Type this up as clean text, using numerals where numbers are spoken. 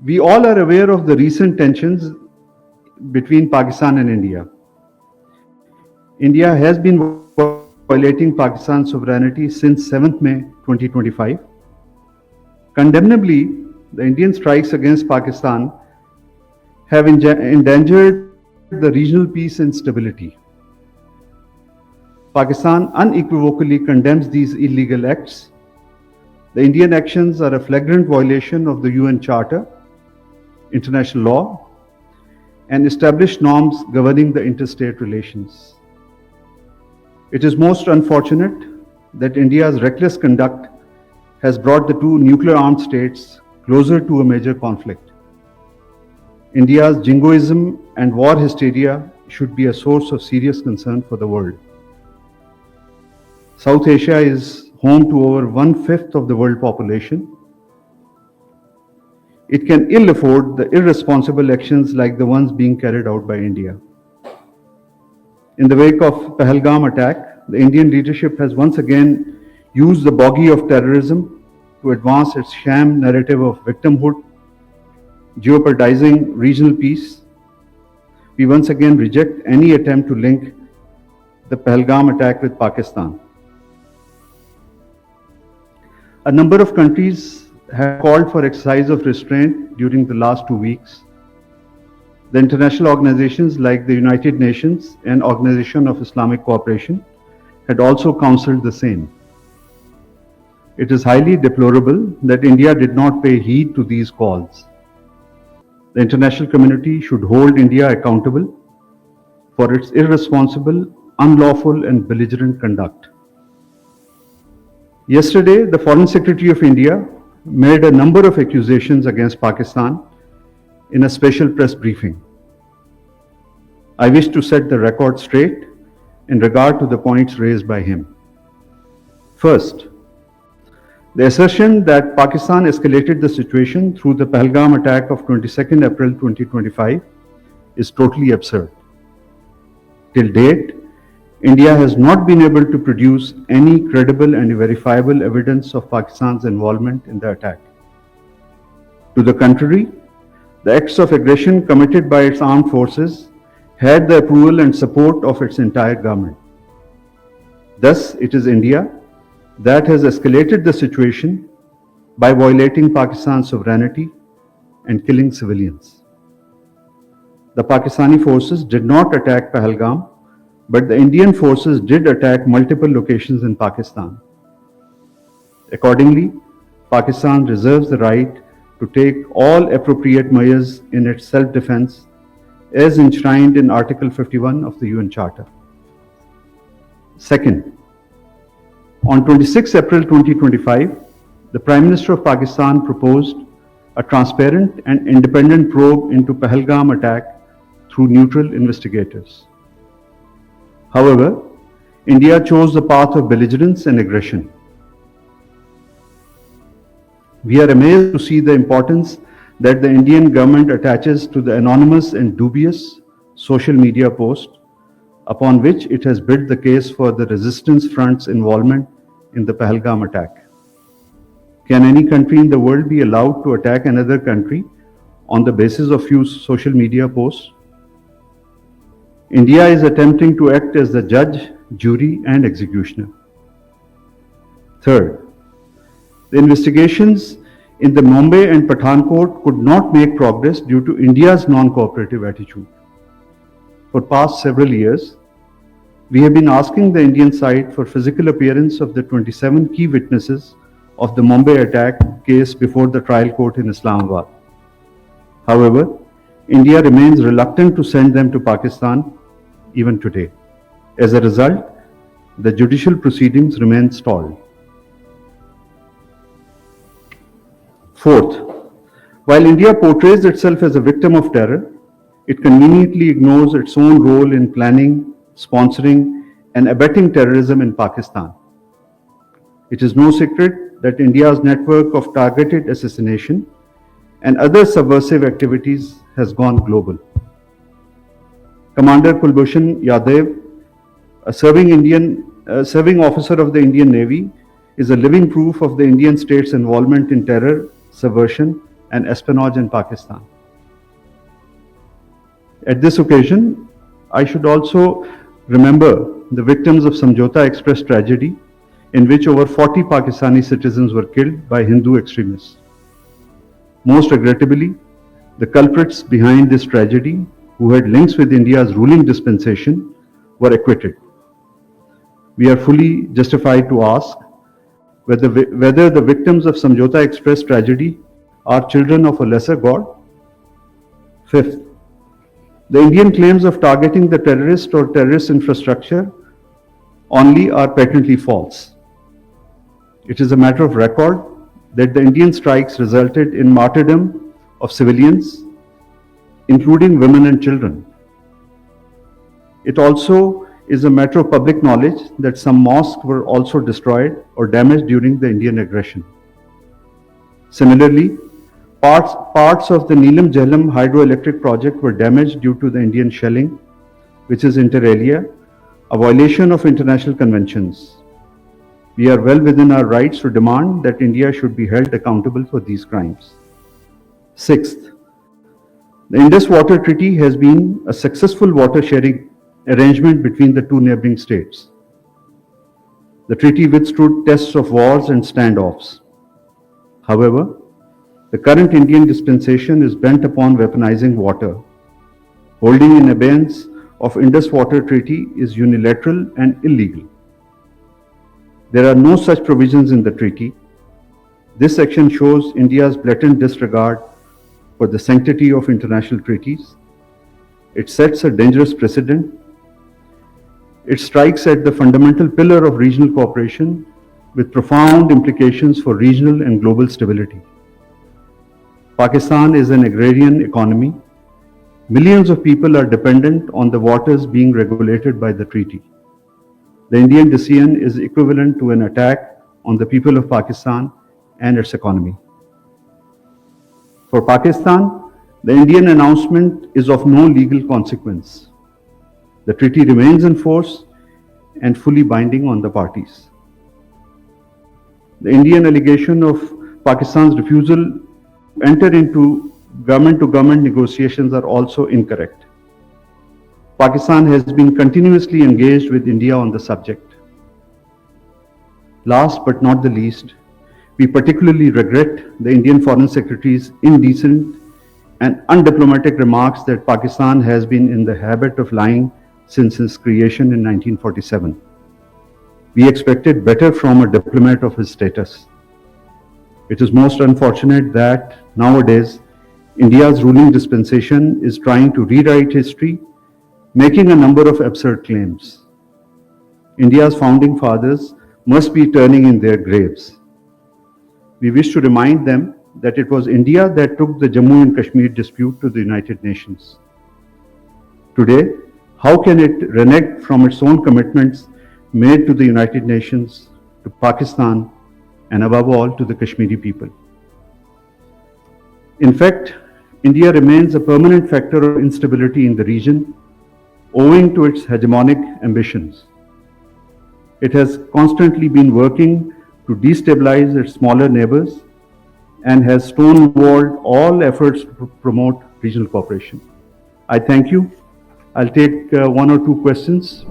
We all are aware of the recent tensions between Pakistan and India. India has been violating Pakistan's sovereignty since 7th May 2025. Condemnably, the Indian strikes against Pakistan have endangered the regional peace and stability. Pakistan unequivocally condemns these illegal acts. The Indian actions are a flagrant violation of the UN Charter, international law, and established norms governing the interstate relations. It is most unfortunate that India's reckless conduct has brought the two nuclear-armed states closer to a major conflict. India's jingoism and war hysteria should be a source of serious concern for the world. South Asia is home to over 1/5 of the world population. It can ill afford the irresponsible actions like the ones being carried out by India. In the wake of Pahalgam attack, the Indian leadership has once again used the bogey of terrorism to advance its sham narrative of victimhood, jeopardizing regional peace. We once again reject any attempt to link the Pahalgam attack with Pakistan. A number of countries have called for exercise of restraint during the last 2 weeks. The international organizations like the United Nations and Organization of Islamic Cooperation had also counseled the same. It is highly deplorable that India did not pay heed to these calls. The international community should hold India accountable for its irresponsible, unlawful, and belligerent conduct. Yesterday, the Foreign Secretary of India made a number of accusations against Pakistan in a special press briefing. I wish to set the record straight in regard to the points raised by him. First, the assertion that Pakistan escalated the situation through the Pahalgam attack of 22nd April 2025 is totally absurd. Till date, India has not been able to produce any credible and verifiable evidence of Pakistan's involvement in the attack. To the contrary, the acts of aggression committed by its armed forces had the approval and support of its entire government. Thus, it is India that has escalated the situation by violating Pakistan's sovereignty and killing civilians. The Pakistani forces did not attack Pahalgam, but the Indian forces did attack multiple locations in Pakistan. Accordingly, Pakistan reserves the right to take all appropriate measures in its self-defense as enshrined in Article 51 of the UN Charter. Second, on 26 April 2025, the Prime Minister of Pakistan proposed a transparent and independent probe into Pahalgam attack through neutral investigators. However, India chose the path of belligerence and aggression. We are amazed to see the importance that the Indian government attaches to the anonymous and dubious social media post upon which it has built the case for the resistance front's involvement in the Pahalgam attack. Can any country in the world be allowed to attack another country on the basis of few social media posts? India is attempting to act as the judge, jury, and executioner. Third, the investigations in the Mumbai and Pathankot could not make progress due to India's non-cooperative attitude. For past several years, we have been asking the Indian side for physical appearance of the 27 key witnesses of the Mumbai attack case before the trial court in Islamabad. However, India remains reluctant to send them to Pakistan even today. As a result, the judicial proceedings remain stalled. Fourth, while India portrays itself as a victim of terror, it conveniently ignores its own role in planning, sponsoring, and abetting terrorism in Pakistan. It is no secret that India's network of targeted assassination and other subversive activities has gone global. Commander Kulbhushan Yadav, a serving officer of the Indian Navy, is a living proof of the Indian state's involvement in terror, subversion, and espionage in Pakistan. At this occasion, I should also remember the victims of Samjhauta Express tragedy, in which over 40 Pakistani citizens were killed by Hindu extremists. Most regrettably, the culprits behind this tragedy, who had links with India's ruling dispensation, were acquitted. We are fully justified to ask whether the victims of Samjhauta Express tragedy are children of a lesser God. Fifth, the Indian claims of targeting the terrorist or terrorist infrastructure only are patently false. It is a matter of record that the Indian strikes resulted in martyrdom of civilians, including women and children. It also is a matter of public knowledge that some mosques were also destroyed or damaged during the Indian aggression. Similarly, parts of the Neelam Jhelum hydroelectric project were damaged due to the Indian shelling, which is inter alia a violation of international conventions. We are well within our rights to demand that India should be held accountable for these crimes. Sixth, the Indus Waters Treaty has been a successful water sharing arrangement between the two neighboring states. The treaty withstood tests of wars and standoffs. However, the current Indian dispensation is bent upon weaponizing water. Holding in abeyance of Indus Waters Treaty is unilateral and illegal. There are no such provisions in the treaty. This action shows India's blatant disregard for the sanctity of international treaties. It sets a dangerous precedent. It strikes at the fundamental pillar of regional cooperation with profound implications for regional and global stability. Pakistan is an agrarian economy. Millions of people are dependent on the waters being regulated by the treaty. The Indian decision is equivalent to an attack on the people of Pakistan and its economy. For Pakistan, the Indian announcement is of no legal consequence. The treaty remains in force and fully binding on the parties. The Indian allegation of Pakistan's refusal to enter into government-to-government negotiations are also incorrect. Pakistan has been continuously engaged with India on the subject. Last but not the least, we particularly regret the Indian Foreign Secretary's indecent and undiplomatic remarks that Pakistan has been in the habit of lying since its creation in 1947. We expected better from a diplomat of his status. It is most unfortunate that nowadays India's ruling dispensation is trying to rewrite history, making a number of absurd claims. India's founding fathers must be turning in their graves. We wish to remind them that it was India that took the Jammu and Kashmir dispute to the United Nations. Today, how can it renege from its own commitments made to the United Nations, to Pakistan, and above all to the Kashmiri people? In fact, India remains a permanent factor of instability in the region, owing to its hegemonic ambitions. It has constantly been working to destabilize its smaller neighbors and has stonewalled all efforts to promote regional cooperation. I thank you. I'll take one or two questions.